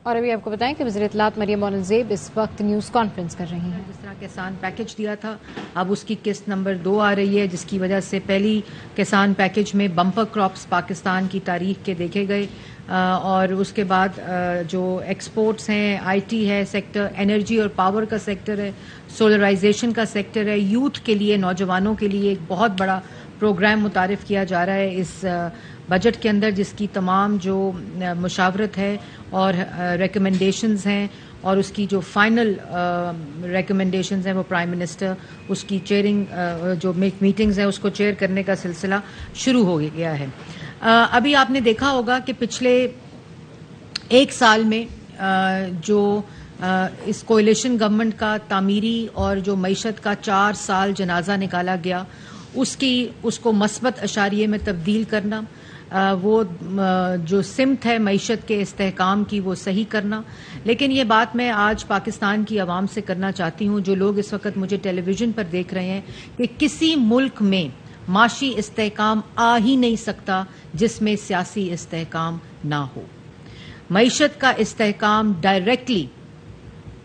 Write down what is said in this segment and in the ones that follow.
اور ابھی آپ کو بتائیں کہ وزیر اطلاعات مریم اورنگزیب اس وقت نیوز کانفرنس کر رہی ہیں. جس طرح کسان پیکج دیا تھا اب اس کی قسط نمبر 2 آ رہی ہے، جس کی وجہ سے پہلی کسان پیکج میں بمپر کراپس پاکستان کی تاریخ کے دیکھے گئے، اور اس کے بعد جو ایکسپورٹس ہیں، آئی ٹی ہے سیکٹر، انرجی اور پاور کا سیکٹر ہے، سولرائزیشن کا سیکٹر ہے، یوتھ کے لیے، نوجوانوں کے لیے ایک بہت بڑا پروگرام متعارف کیا جا رہا ہے اس بجٹ کے اندر، جس کی تمام جو مشاورت ہے اور ریکمنڈیشنز ہیں اور اس کی جو فائنل ریکمنڈیشنز ہیں وہ پرائم منسٹر اس کی چیئرنگ جو میٹنگز ہیں اس کو چیئر کرنے کا سلسلہ شروع ہو گیا ہے. ابھی آپ نے دیکھا ہوگا کہ پچھلے ایک سال میں جو اس کولیشن گورنمنٹ کا تعمیری اور جو معیشت کا 4 سال جنازہ نکالا گیا، اس کو مثبت اشاریے میں تبدیل کرنا، وہ جو سمت ہے معیشت کے استحکام کی وہ صحیح کرنا. لیکن یہ بات میں آج پاکستان کی عوام سے کرنا چاہتی ہوں، جو لوگ اس وقت مجھے ٹیلی ویژن پر دیکھ رہے ہیں، کہ کسی ملک میں معاشی استحکام آ ہی نہیں سکتا جس میں سیاسی استحکام نہ ہو. معیشت کا استحکام ڈائریکٹلی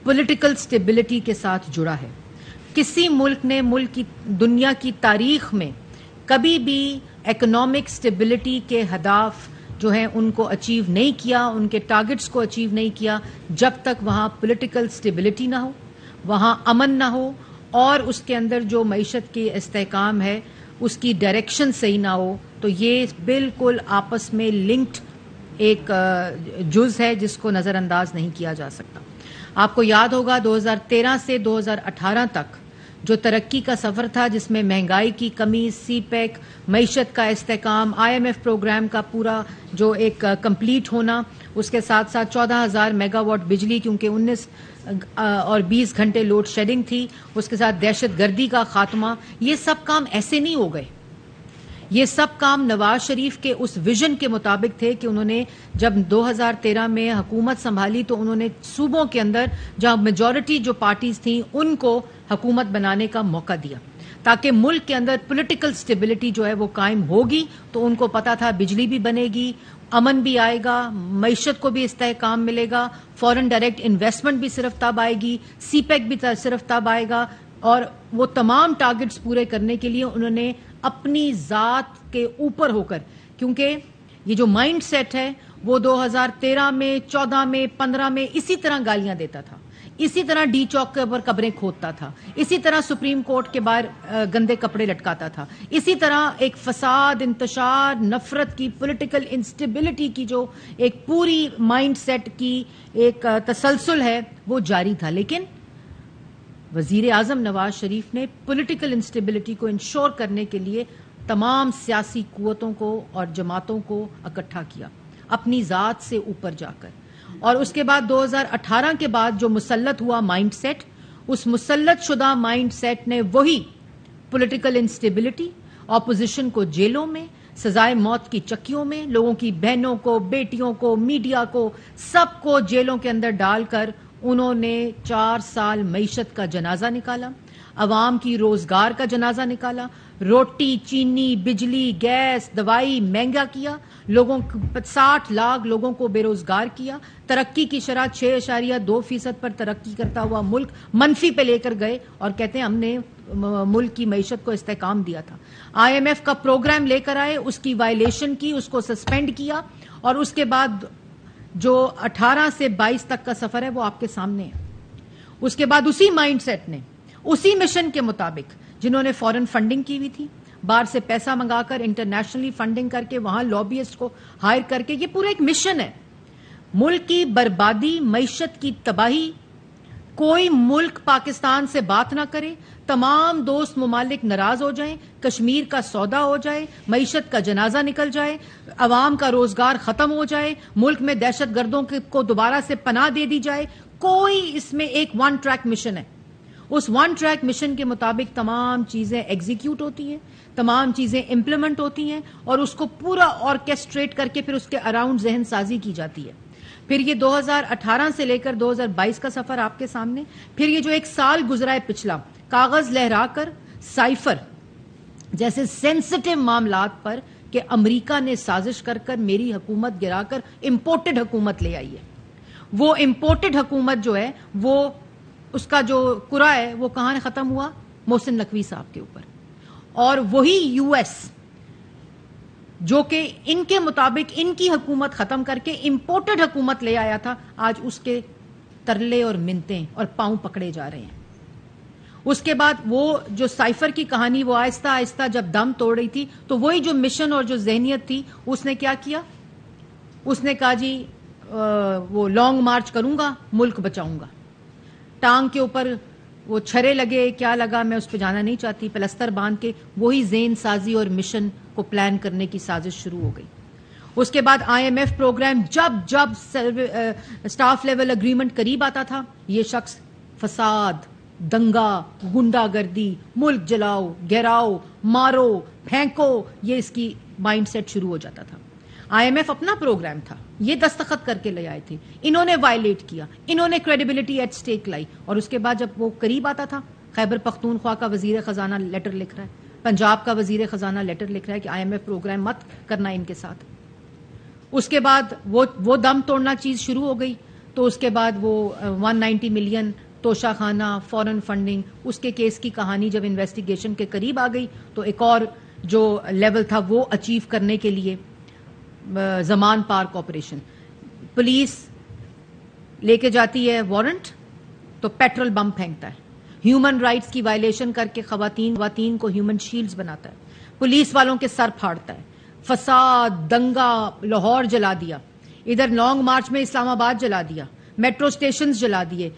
پولیٹیکل سٹیبلٹی کے ساتھ جڑا ہے. کسی ملک نے دنیا کی تاریخ میں کبھی بھی اکنامک سٹیبلٹی کے ہدف جو ہیں ان کو اچیو نہیں کیا، ان کے ٹارگٹس کو اچیو نہیں کیا جب تک وہاں پولیٹیکل سٹیبلٹی نہ ہو، وہاں امن نہ ہو، اور اس کے اندر جو معیشت کی استحکام ہے اس کی ڈائریکشن صحیح نہ ہو. تو یہ بالکل آپس میں لنکڈ ایک جز ہے جس کو نظر انداز نہیں کیا جا سکتا. آپ کو یاد ہوگا 2013 سے 2018 تک جو ترقی کا سفر تھا، جس میں مہنگائی کی کمی، سی پیک، معیشت کا استحکام، IMF پروگرام کا پورا جو ایک کمپلیٹ ہونا، اس کے ساتھ ساتھ 14,000 میگا واٹ بجلی، کیونکہ 19 اور 20 گھنٹے لوڈ شیڈنگ تھی، اس کے ساتھ دہشت گردی کا خاتمہ. یہ سب کام ایسے نہیں ہو گئے. یہ سب کام نواز شریف کے اس ویژن کے مطابق تھے کہ انہوں نے جب 2013 میں حکومت سنبھالی تو انہوں نے صوبوں کے اندر جہاں میجورٹی جو پارٹیز تھیں ان کو حکومت بنانے کا موقع دیا، تاکہ ملک کے اندر پولیٹیکل سٹیبلٹی جو ہے وہ قائم ہوگی. تو ان کو پتا تھا بجلی بھی بنے گی، امن بھی آئے گا، معیشت کو بھی استحکام ملے گا، فورن ڈائریکٹ انویسٹمنٹ بھی صرف تب آئے گی، سی پیک بھی صرف تب آئے گا. اور وہ تمام ٹارگٹس پورے کرنے کے لیے انہوں نے اپنی ذات کے اوپر ہو کر، کیونکہ یہ جو مائنڈ سیٹ ہے وہ 2013 میں، 14 میں، 15 میں اسی طرح گالیاں دیتا تھا، اسی طرح ڈی چوک کے اوپر قبریں کھودتا تھا، اسی طرح سپریم کورٹ کے باہر گندے کپڑے لٹکاتا تھا، اسی طرح ایک فساد، انتشار، نفرت کی، پولیٹیکل انسٹیبلٹی کی جو ایک پوری مائنڈ سیٹ کی ایک تسلسل ہے وہ جاری تھا. لیکن وزیر اعظم نواز شریف نے پولیٹیکل انسٹیبلٹی کو انشور کرنے کے لیے تمام سیاسی قوتوں کو اور جماعتوں کو اکٹھا کیا اپنی ذات سے اوپر جا کر. اور اس کے بعد 2018 کے بعد جو مسلط ہوا مائنڈ سیٹ، اس مسلط شدہ مائنڈ سیٹ نے وہی پولیٹیکل انسٹیبلٹی، اپوزیشن کو جیلوں میں، سزائے موت کی چکیوں میں، لوگوں کی بہنوں کو، بیٹیوں کو، میڈیا کو، سب کو جیلوں کے اندر ڈال کر انہوں نے 4 سال معیشت کا جنازہ نکالا، عوام کی روزگار کا جنازہ نکالا، روٹی، چینی، بجلی، گیس، دوائی مہنگا کیا، 60 لاکھ لوگوں کو بے روزگار کیا، ترقی کی شرح 6.2% پر ترقی کرتا ہوا ملک منفی پہ لے کر گئے، اور کہتے ہیں ہم نے ملک کی معیشت کو استحکام دیا تھا. IMF کا پروگرام لے کر آئے، اس کی وائلیشن کی، اس کو سسپینڈ کیا، اور اس کے بعد جو 18 سے 22 تک کا سفر ہے وہ آپ کے سامنے ہے. اس کے بعد اسی مائنڈ سیٹ نے اسی مشن کے مطابق، جنہوں نے فورن فنڈنگ کی ہوئی تھی، باہر سے پیسہ منگا کر انٹرنیشنلی فنڈنگ کر کے وہاں لابیسٹ کو ہائر کر کے، یہ پورا ایک مشن ہے. ملک کی بربادی، معیشت کی تباہی، کوئی ملک پاکستان سے بات نہ کرے، تمام دوست ممالک ناراض ہو جائیں، کشمیر کا سودا ہو جائے، معیشت کا جنازہ نکل جائے، عوام کا روزگار ختم ہو جائے، ملک میں دہشت گردوں کو دوبارہ سے پناہ دے دی جائے. کوئی اس میں ایک ون ٹریک مشن ہے. اس ون ٹریک مشن کے مطابق تمام چیزیں ایگزیکیوٹ ہوتی ہیں، تمام چیزیں امپلیمنٹ ہوتی ہیں، اور اس کو پورا آرکیسٹریٹ کر کے پھر اس کے اراؤنڈ ذہن سازی کی جاتی ہے. پھر یہ 2018 سے لے کر 2022 کا سفر آپ کے سامنے. پھر یہ جو ایک سال گزرا ہے پچھلا، کاغذ لہرا کر سائفر جیسے سینسٹیو معاملات پر کہ امریکہ نے سازش کر کر میری حکومت گرا کر امپورٹڈ حکومت لے آئی ہے. وہ امپورٹڈ حکومت جو ہے وہ اس کا جو قرا ہے وہ کہاں ختم ہوا؟ محسن نقوی صاحب کے اوپر. اور وہی یو ایس جو کہ ان کے مطابق ان کی حکومت ختم کر کے امپورٹڈ حکومت لے آیا تھا، آج اس کے ترلے اور منتیں اور پاؤں پکڑے جا رہے ہیں. اس کے بعد وہ جو سائفر کی کہانی وہ آہستہ آہستہ جب دم توڑ رہی تھی تو وہی جو مشن اور جو ذہنیت تھی اس نے کیا کیا؟ اس نے کہا جی وہ لانگ مارچ کروں گا، ملک بچاؤں گا. ٹانگ کے اوپر وہ چھرے لگے، کیا لگا میں اس پہ جانا نہیں چاہتی، پلستر باندھ کے وہی ذہن سازی اور مشن کو پلان کرنے کی سازش شروع ہو گئی. اس کے بعد آئی ایم ایف پروگرام جب سٹاف لیول اگریمنٹ قریب آتا تھا، یہ شخص فساد، دنگا، گنڈا گردی، ملک جلاؤ، گراؤ، مارو، پھینکو، یہ اس کی مائنڈ سیٹ شروع ہو جاتا تھا. آئی ایم ایف اپنا پروگرام تھا، یہ دستخط کر کے لے آئے تھے، انہوں نے وائلیٹ کیا، انہوں نے کریڈیبلٹی ایٹ سٹیک لائی. اور اس کے بعد جب وہ قریب آتا تھا، خیبر پختونخوا کا وزیر خزانہ لیٹر لکھ رہا ہے، پنجاب کا وزیر خزانہ لیٹر لکھ رہا ہے کہ آئی ایم ایف پروگرام مت کرنا ان کے ساتھ. اس کے بعد وہ دم توڑنا چیز شروع ہو گئی. تو اس کے بعد وہ 190 ملین توشہ خانہ، فورن فنڈنگ، اس کے کیس کی کہانی جب انویسٹیگیشن کے قریب آ گئی تو ایک اور جو لیول تھا وہ اچیو کرنے کے لیے زمان پارک آپریشن، پولیس لے کے جاتی ہے وارنٹ تو پیٹرول بم پھینکتا ہے، ہیومن رائٹس کی وائلیشن کر کے خواتین کو ہیومن شیلڈز بناتا ہے، پولیس والوں کے سر پھاڑتا ہے، فساد، دنگا، لاہور جلا دیا، ادھر لانگ مارچ میں اسلام آباد جلا دیا، میٹرو اسٹیشنز جلا دیے،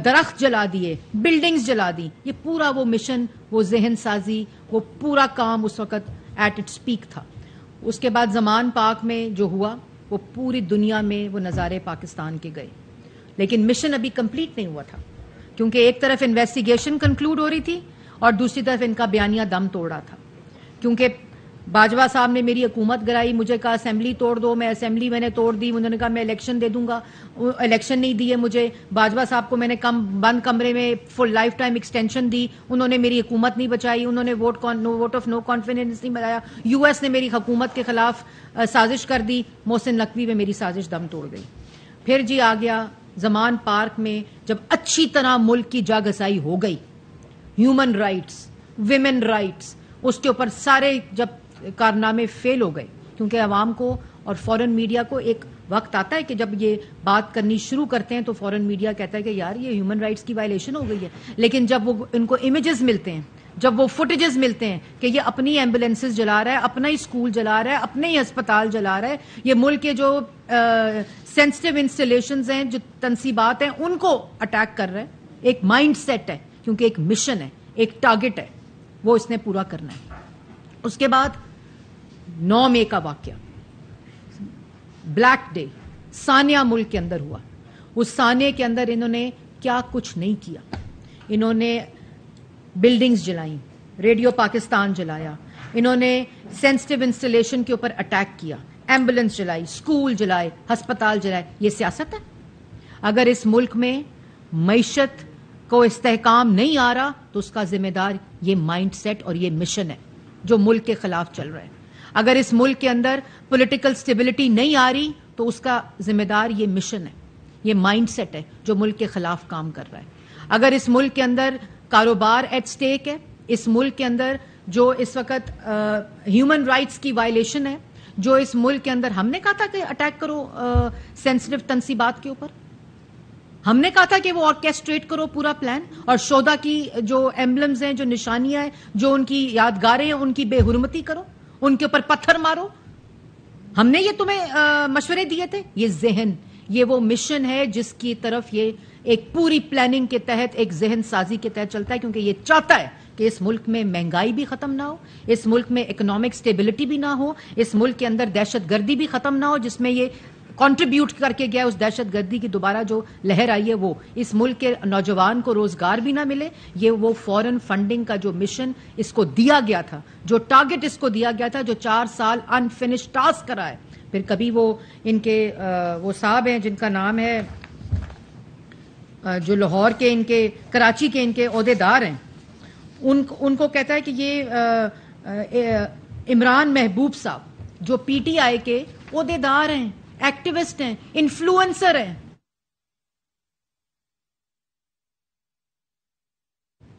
درخت جلا دیے، بلڈنگز جلا دی. یہ پورا وہ مشن، وہ ذہن سازی، وہ پورا کام اس وقت ایٹ اٹس پیک تھا. اس کے بعد زمان پاک میں جو ہوا وہ پوری دنیا میں وہ نظارے پاکستان کے گئے، لیکن مشن ابھی کمپلیٹ نہیں ہوا تھا کیونکہ ایک طرف انویسٹیگیشن کنکلوڈ ہو رہی تھی اور دوسری طرف ان کا بیانیہ دم توڑا تھا. کیونکہ باجوہ صاحب نے میری حکومت گرائی، مجھے کہا اسمبلی توڑ دو، میں اسمبلی میں نے توڑ دی، انہوں نے کہا میں الیکشن دے دوں گا، الیکشن نہیں دیے مجھے. باجوہ صاحب کو میں نے بند کمرے میں فل لائف ٹائم ایکسٹینشن دی، انہوں نے میری حکومت نہیں بچائی، انہوں نے ووٹ آف نو کانفیڈنس نہیں بنایا. یو ایس نے میری حکومت کے خلاف سازش کر دی، محسن نقوی میں میری سازش دم توڑ گئی. پھر جی آ گیا زمان پارک میں جب اچھی طرح ملک کی جاگزائی ہو گئی، ہیومن رائٹس، ویمن رائٹس، اس کے اوپر سارے جب کارنامے فیل ہو گئے. کیونکہ عوام کو اور فورن میڈیا کو ایک وقت آتا ہے کہ جب یہ بات کرنی شروع کرتے ہیں تو فورن میڈیا کہتا ہے کہ یار یہ ہیومن رائٹس کی وائلیشن ہو گئی ہے. لیکن جب وہ ان کو امیجز ملتے ہیں، جب وہ فوٹیجز ملتے ہیں کہ یہ اپنی ایمبولینسز جلا رہا ہے، اپنا ہی اسکول جلا رہا ہے، اپنے ہی ہسپتال جلا رہا ہے، یہ ملک کے جو سینسٹیو انسٹالیشنز ہیں، جو تنصیبات ہیں، ان کو اٹیک کر رہا ہے. ایک مائنڈ سیٹ ہے، کیونکہ ایک مشن ہے، ایک ٹارگٹ ہے، وہ اس نے پورا کرنا ہے. اس کے بعد 9 مئی کا واقعہ، بلیک ڈے سانیہ ملک کے اندر ہوا. اس سانیہ کے اندر انہوں نے کیا کچھ نہیں کیا. انہوں نے بلڈنگز جلائیں، ریڈیو پاکستان جلایا، انہوں نے سینسٹیو انسٹالیشن کے اوپر اٹیک کیا، ایمبولینس جلائی، اسکول جلائے، ہسپتال جلائے. یہ سیاست ہے؟ اگر اس ملک میں معیشت کو استحکام نہیں آ رہا تو اس کا ذمہ دار یہ مائنڈ سیٹ اور یہ مشن ہے جو ملک کے خلاف چل رہا ہے. اگر اس ملک کے اندر پولیٹیکل سٹیبلٹی نہیں آ رہی تو اس کا ذمہ دار یہ مشن ہے، یہ مائنڈ سیٹ ہے جو ملک کے خلاف کام کر رہا ہے. اگر اس ملک کے اندر کاروبار ایٹ سٹیک ہے، اس ملک کے اندر جو اس وقت ہیومن رائٹس کی وائلیشن ہے، جو اس ملک کے اندر ہم نے کہا تھا کہ اٹیک کرو سینسٹیو تنصیبات کے اوپر، ہم نے کہا تھا کہ وہ آرکیسٹریٹ کرو پورا پلان، اور شہداء کی جو ایمبلمز ہیں، جو نشانیاں ہیں، جو ان کی یادگاریں ہیں، ان کی بے حرمتی کرو، ان کے اوپر پتھر مارو. ہم نے یہ تمہیں مشورے دیے تھے. یہ ذہن، یہ وہ مشن ہے جس کی طرف یہ ایک پوری پلاننگ کے تحت، ایک ذہن سازی کے تحت چلتا ہے، کیونکہ یہ چاہتا ہے کہ اس ملک میں مہنگائی بھی ختم نہ ہو، اس ملک میں اکنامک سٹیبلٹی بھی نہ ہو، اس ملک کے اندر دہشت گردی بھی ختم نہ ہو، جس میں یہ کنٹریبیوٹ کر کے گیا اس دہشت گردی کی دوبارہ جو لہر آئی ہے، وہ اس ملک کے نوجوان کو روزگار بھی نہ ملے. یہ وہ فورن فنڈنگ کا جو مشن اس کو دیا گیا تھا، جو ٹارگٹ اس کو دیا گیا تھا، جو 4 سال انفنش ٹاسک کرا ہے. پھر کبھی وہ ان کے وہ صاحب ہیں جن کا نام ہے، جو لاہور کے، ان کے کراچی کے ان کے عہدیدار ہیں، ان کو کہتا ہے کہ یہ عمران محبوب صاحب جو پی ٹی آئی کے عہدیدار ہیں، ایکٹیوسٹ ہیں، انفلوئنسر ہیں،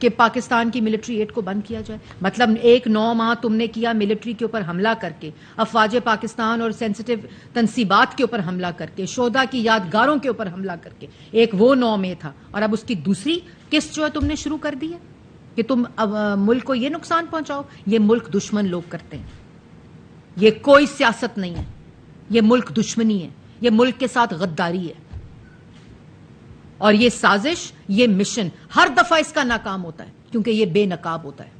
کہ پاکستان کی ملٹری ایڈ کو بند کیا جائے. مطلب 9 ماہ تم نے کیا ملٹری کے اوپر حملہ کر کے, افواج پاکستان اور سینسٹیو تنصیبات کے اوپر حملہ کر کے, شہداء کی یادگاروں کے اوپر حملہ کر کے. ایک وہ 9 مئی تھا, اور اب اس کی دوسری قسط جو ہے تم نے شروع کر دی ہے کہ تم ملک کو یہ نقصان پہنچاؤ. یہ ملک دشمن لوگ کرتے ہیں, یہ کوئی سیاست نہیں ہے, یہ ملک دشمنی ہے, یہ ملک کے ساتھ غداری ہے. اور یہ سازش, یہ مشن ہر دفعہ اس کا ناکام ہوتا ہے کیونکہ یہ بے نقاب ہوتا ہے.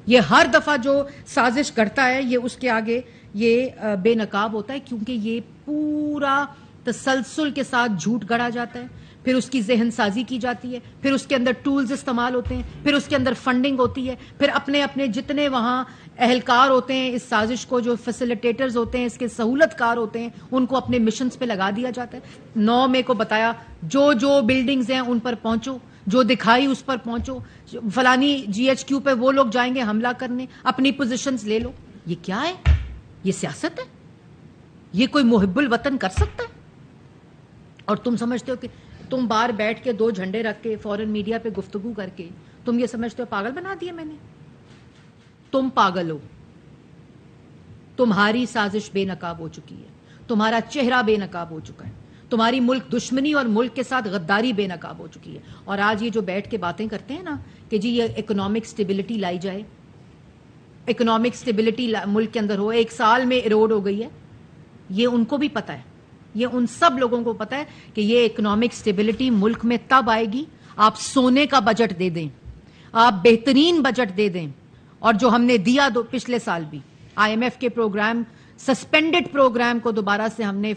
یہ ہر دفعہ جو سازش کرتا ہے یہ اس کے آگے یہ بے نقاب ہوتا ہے, کیونکہ یہ پورا تسلسل کے ساتھ جھوٹ گڑا جاتا ہے, پھر اس کی ذہن سازی کی جاتی ہے, پھر اس کے اندر ٹولز استعمال ہوتے ہیں, پھر اس کے اندر فنڈنگ ہوتی ہے, پھر اپنے جتنے وہاں اہلکار ہوتے ہیں اس سازش کو, جو فیسیلیٹیٹرز ہوتے ہیں, اس کے سہولت کار ہوتے ہیں, ان کو اپنے مشنز پہ لگا دیا جاتا ہے. 9 مئی کو بتایا جو بلڈنگز ہیں ان پر پہنچو, جو دکھائی اس پر پہنچو, فلانی GHQ پہ وہ لوگ جائیں گے حملہ کرنے, اپنی پوزیشنز لے لو. یہ کیا ہے؟ یہ سیاست ہے؟ یہ کوئی محب الوطن کر سکتا ہے؟ اور تم سمجھتے ہو کہ تم باہر بیٹھ کے 2 جھنڈے رکھ کے فورن میڈیا پہ گفتگو کر کے تم یہ سمجھتے ہو پاگل بنا دیا میں نے؟ تم پاگل ہو. تمہاری سازش بے نقاب ہو چکی ہے, تمہارا چہرہ بے نقاب ہو چکا ہے, تمہاری ملک دشمنی اور ملک کے ساتھ غداری بے نقاب ہو چکی ہے. اور آج یہ جو بیٹھ کے باتیں کرتے ہیں نا کہ جی یہ اکنامک سٹیبلٹی لائی جائے, اکنامک سٹیبلٹی ملک کے اندر ہو, 1 سال میں ایروڈ ہو گئی ہے, یہ ان کو بھی پتا ہے, یہ ان سب لوگوں کو پتا ہے کہ یہ اکنامک سٹیبلٹی ملک میں تب آئے گی آپ سونے کا بجٹ دے دیں, آپ بہترین بجٹ دے دیں. اور جو ہم نے دیا پچھلے سال بھی IMF کے پروگرام, سسپینڈڈ پروگرام کو دوبارہ سے ہم نے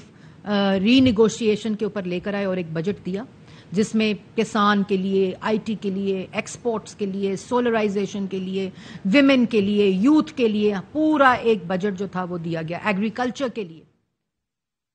ری نیگوشیشن کے اوپر لے کر آئے اور ایک بجٹ دیا جس میں کسان کے لیے, IT کے لیے, ایکسپورٹس کے لیے, سولرائزیشن کے لیے, ویمن کے لیے, یوتھ کے لیے پورا ایک بجٹ جو تھا وہ دیا گیا, ایگریکلچر کے لیے.